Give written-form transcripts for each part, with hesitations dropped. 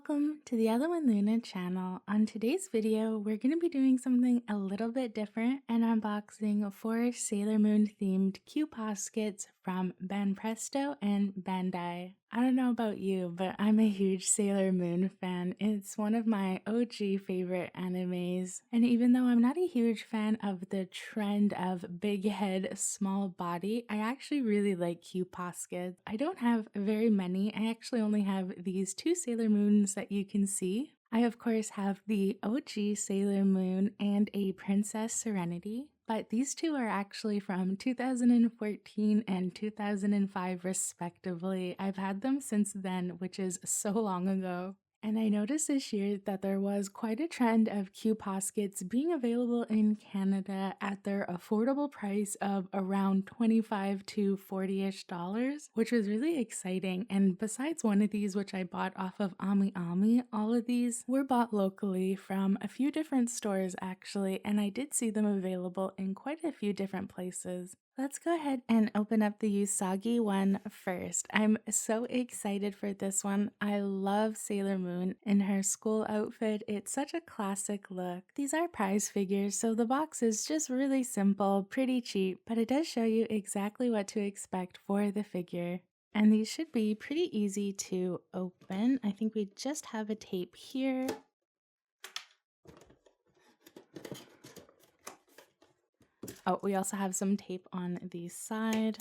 Welcome to the Ella and Luna channel. On today's video, we're going to be doing something a little bit different and unboxing 4 Sailor Moon themed Q Poskets from Banpresto and Bandai. I don't know about you, but I'm a huge Sailor Moon fan. It's one of my OG favorite animes. And even though I'm not a huge fan of the trend of big head, small body, I actually really like Q Poskets. I don't have very many. I actually only have these 2 Sailor Moons that you can see. I of course have the OG Sailor Moon and a Princess Serenity, but these two are actually from 2014 and 2005 respectively. I've had them since then, which is so long ago. And I noticed this year that there was quite a trend of Q Poskets being available in Canada at their affordable price of around $25 to $40-ish, which was really exciting. And besides one of these, which I bought off of Amiami, all of these were bought locally from a few different stores actually, and I did see them available in quite a few different places. Let's go ahead and open up the Usagi one first. I'm so excited for this one. I love Sailor Moon in her school outfit. It's such a classic look. These are prize figures, so the box is just really simple, pretty cheap, but it does show you exactly what to expect for the figure. And these should be pretty easy to open. I think we just have a tape here. Oh, we also have some tape on the side.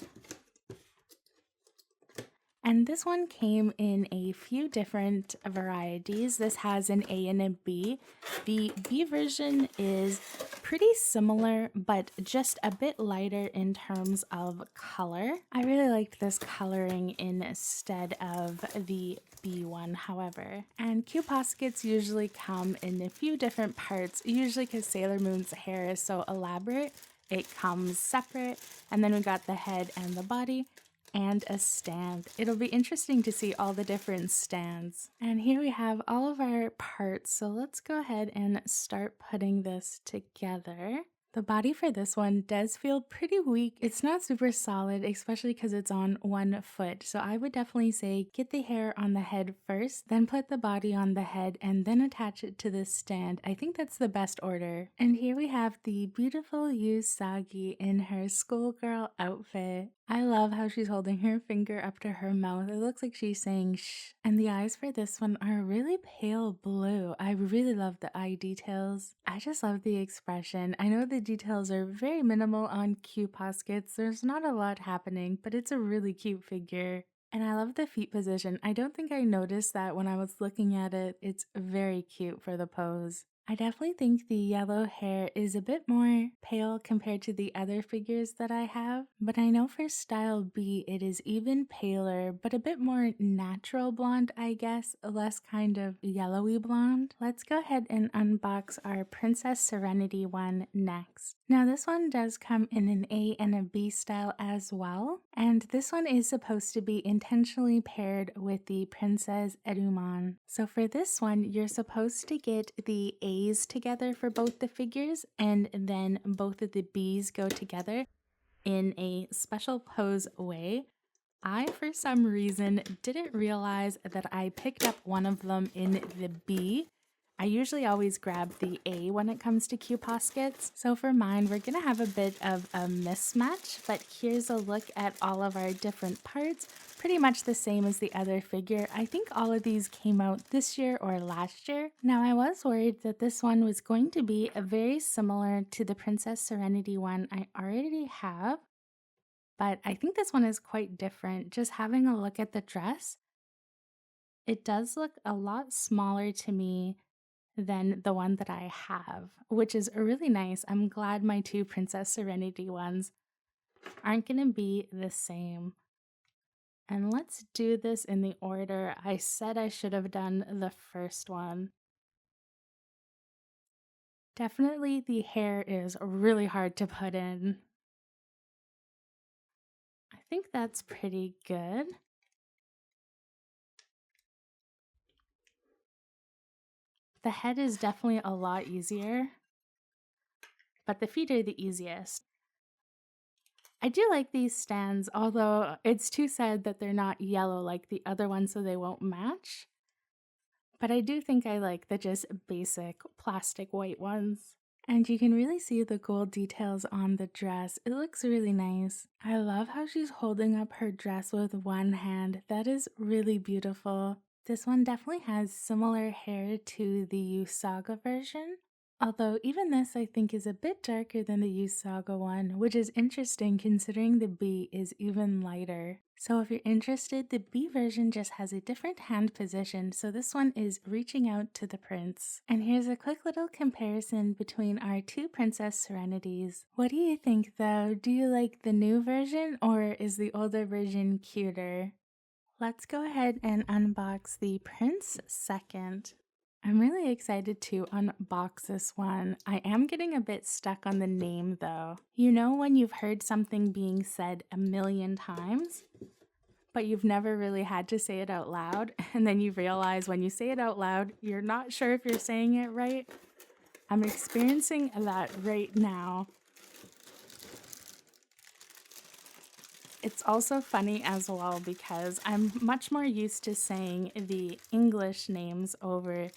And this one came in a few different varieties. This has an A and a B. The B version is pretty similar, but just a bit lighter in terms of color. I really liked this coloring instead of the B one, however. And Q Poskets usually come in a few different parts, usually because Sailor Moon's hair is so elaborate. It comes separate, and then we got the head and the body, and a stand. It'll be interesting to see all the different stands. And here we have all of our parts, so let's go ahead and start putting this together. The body for this one does feel pretty weak. It's not super solid, especially because it's on one foot. So I would definitely say get the hair on the head first, then put the body on the head, and then attach it to the stand. I think that's the best order. And here we have the beautiful Usagi in her schoolgirl outfit. I love how she's holding her finger up to her mouth. It looks like she's saying shh. And the eyes for this one are really pale blue. I really love the eye details. I just love the expression. I know the details are very minimal on Q Poskets. There's not a lot happening, but it's a really cute figure. And I love the feet position. I don't think I noticed that when I was looking at it. It's very cute for the pose. I definitely think the yellow hair is a bit more pale compared to the other figures that I have, but I know for style B it is even paler, but a bit more natural blonde, I guess, less kind of yellowy blonde. Let's go ahead and unbox our Princess Serenity one next. Now this one does come in an A and a B style as well, and this one is supposed to be intentionally paired with the Prince Endymion. So for this one, you're supposed to get the A's together for both the figures, and then both of the B's go together in a special pose way. I, for some reason, didn't realize that I picked up one of them in the B. I usually always grab the A when it comes to Q Poskets. So for mine, we're gonna have a bit of a mismatch, but here's a look at all of our different parts. Pretty much the same as the other figure. I think all of these came out this year or last year. Now I was worried that this one was going to be very similar to the Princess Serenity one I already have, but I think this one is quite different. Just having a look at the dress, it does look a lot smaller to me than the one that I have, which is really nice. I'm glad my 2 Princess Serenity ones aren't gonna be the same. And let's do this in the order I said I should have done the first one. Definitely the hair is really hard to put in. I think that's pretty good. The head is definitely a lot easier, but the feet are the easiest. I do like these stands, although it's too sad that they're not yellow like the other ones so they won't match. but I do think I like the just basic plastic white ones. And you can really see the gold details on the dress. It looks really nice. I love how she's holding up her dress with one hand. That is really beautiful. This one definitely has similar hair to the Usaga version. Although even this I think is a bit darker than the Usaga one, which is interesting considering the B is even lighter. So if you're interested, the B version just has a different hand position, so this one is reaching out to the prince. And here's a quick little comparison between our two Princess Serenities. What do you think though? Do you like the new version or is the older version cuter? Let's go ahead and unbox the Prince second. I'm really excited to unbox this one. I am getting a bit stuck on the name though. You know when you've heard something being said a million times, but you've never really had to say it out loud, and then you realize when you say it out loud, you're not sure if you're saying it right? I'm experiencing that right now. It's also funny as well because I'm much more used to saying the English names over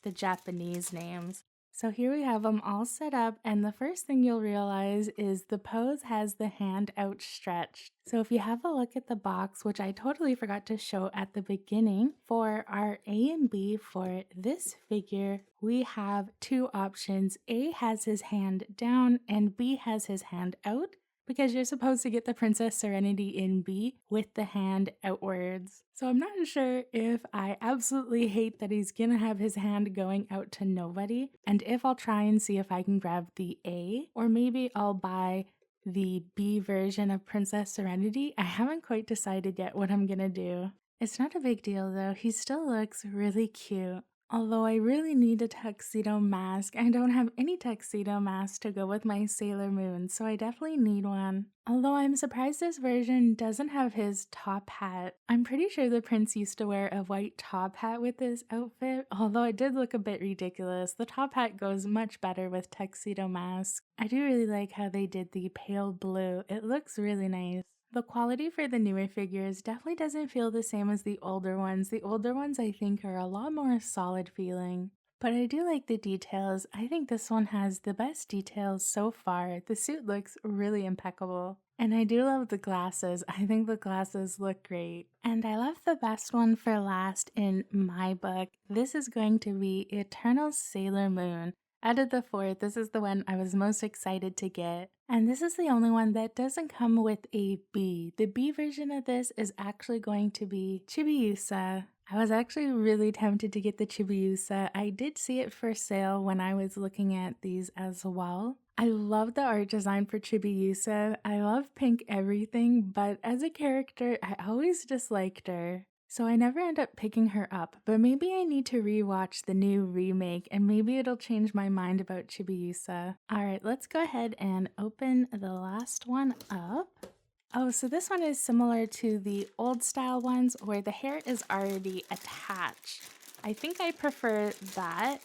the Japanese names. So here we have them all set up, and the first thing you'll realize is the pose has the hand outstretched. So if you have a look at the box, which I totally forgot to show at the beginning, for our A and B for this figure, we have two options. A has his hand down and B has his hand out, because you're supposed to get the Princess Serenity in B with the hand outwards. So I'm not sure if I absolutely hate that he's gonna have his hand going out to nobody, and if I'll try and see if I can grab the A, or maybe I'll buy the B version of Princess Serenity. I haven't quite decided yet what I'm gonna do. It's not a big deal though, he still looks really cute. Although I really need a tuxedo mask, I don't have any tuxedo masks to go with my Sailor Moon, so I definitely need one. Although I'm surprised this version doesn't have his top hat. I'm pretty sure the prince used to wear a white top hat with this outfit, although it did look a bit ridiculous. The top hat goes much better with tuxedo mask. I do really like how they did the pale blue. It looks really nice. The quality for the newer figures definitely doesn't feel the same as the older ones. The older ones I think are a lot more solid feeling. But I do like the details. I think this one has the best details so far. The suit looks really impeccable. And I do love the glasses. I think the glasses look great. And I left the best one for last in my book. This is going to be Eternal Sailor Moon. Out of the four, this is the one I was most excited to get. And this is the only one that doesn't come with a B. The B version of this is actually going to be Chibiusa. I was actually really tempted to get the Chibiusa. I did see it for sale when I was looking at these as well. I love the art design for Chibiusa. I love pink everything, but as a character, I always disliked her. So I never end up picking her up, but maybe I need to rewatch the new remake and maybe it'll change my mind about Chibiusa. Alright, let's go ahead and open the last one up. Oh, so this one is similar to the old style ones where the hair is already attached. I think I prefer that.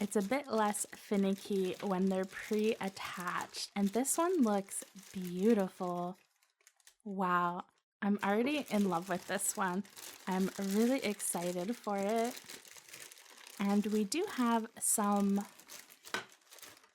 It's a bit less finicky when they're pre-attached, and this one looks beautiful. Wow. I'm already in love with this one. I'm really excited for it. And we do have some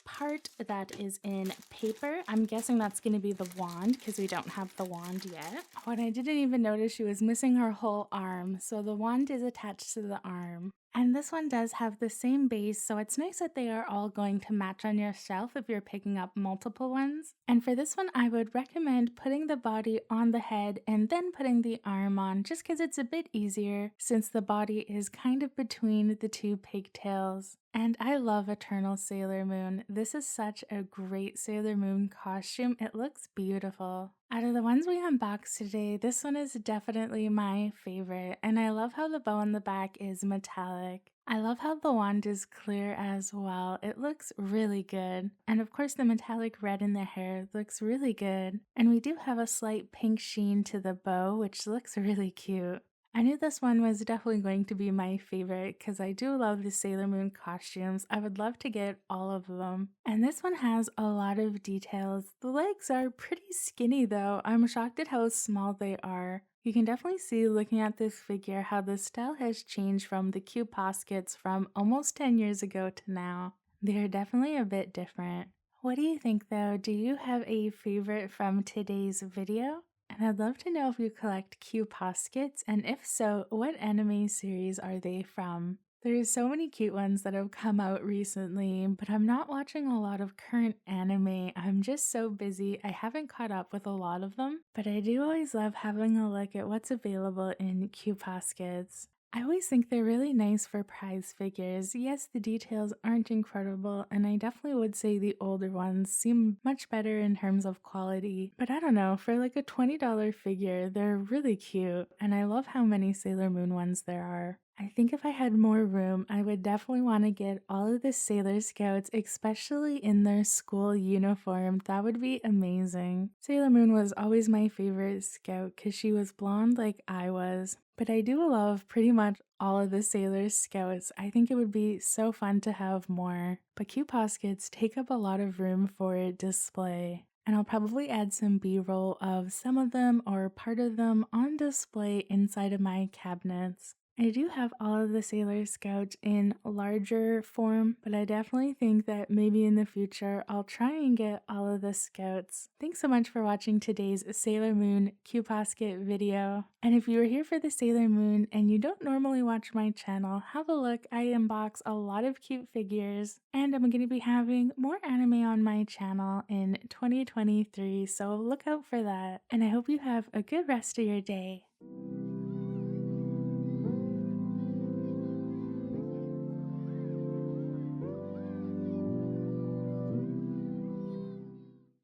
part that is in paper. I'm guessing that's going to be the wand because we don't have the wand yet. Oh, and I didn't even notice she was missing her whole arm. So the wand is attached to the arm. And this one does have the same base, so it's nice that they are all going to match on your shelf if you're picking up multiple ones. And for this one, I would recommend putting the body on the head and then putting the arm on, just because it's a bit easier since the body is kind of between the two pigtails. And I love Eternal Sailor Moon. This is such a great Sailor Moon costume. It looks beautiful. Out of the ones we unboxed today, this one is definitely my favorite, and I love how the bow on the back is metallic. I love how the wand is clear as well. It looks really good. And of course the metallic red in the hair looks really good. And we do have a slight pink sheen to the bow, which looks really cute. I knew this one was definitely going to be my favorite because I do love the Sailor Moon costumes. I would love to get all of them. And this one has a lot of details. The legs are pretty skinny though. I'm shocked at how small they are. You can definitely see looking at this figure how the style has changed from the Q Poskets from almost 10 years ago to now. They're definitely a bit different. What do you think though? Do you have a favorite from today's video? And I'd love to know if you collect Q Poskets, and if so, what anime series are they from? There's so many cute ones that have come out recently, but I'm not watching a lot of current anime. I'm just so busy, I haven't caught up with a lot of them, but I do always love having a look at what's available in Q Poskets. I always think they're really nice for prize figures. Yes, the details aren't incredible, and I definitely would say the older ones seem much better in terms of quality. But I don't know, for like a $20 figure, they're really cute, and I love how many Sailor Moon ones there are. I think if I had more room, I would definitely want to get all of the Sailor Scouts, especially in their school uniform. That would be amazing. Sailor Moon was always my favorite scout because she was blonde like I was. But I do love pretty much all of the Sailor Scouts. I think it would be so fun to have more. But Q Poskets take up a lot of room for display. And I'll probably add some B-roll of some of them or part of them on display inside of my cabinets. I do have all of the Sailor Scouts in larger form, but I definitely think that maybe in the future I'll try and get all of the Scouts. Thanks so much for watching today's Sailor Moon Q Posket video. And if you are here for the Sailor Moon and you don't normally watch my channel, have a look. I unbox a lot of cute figures, and I'm going to be having more anime on my channel in 2023, so look out for that. And I hope you have a good rest of your day.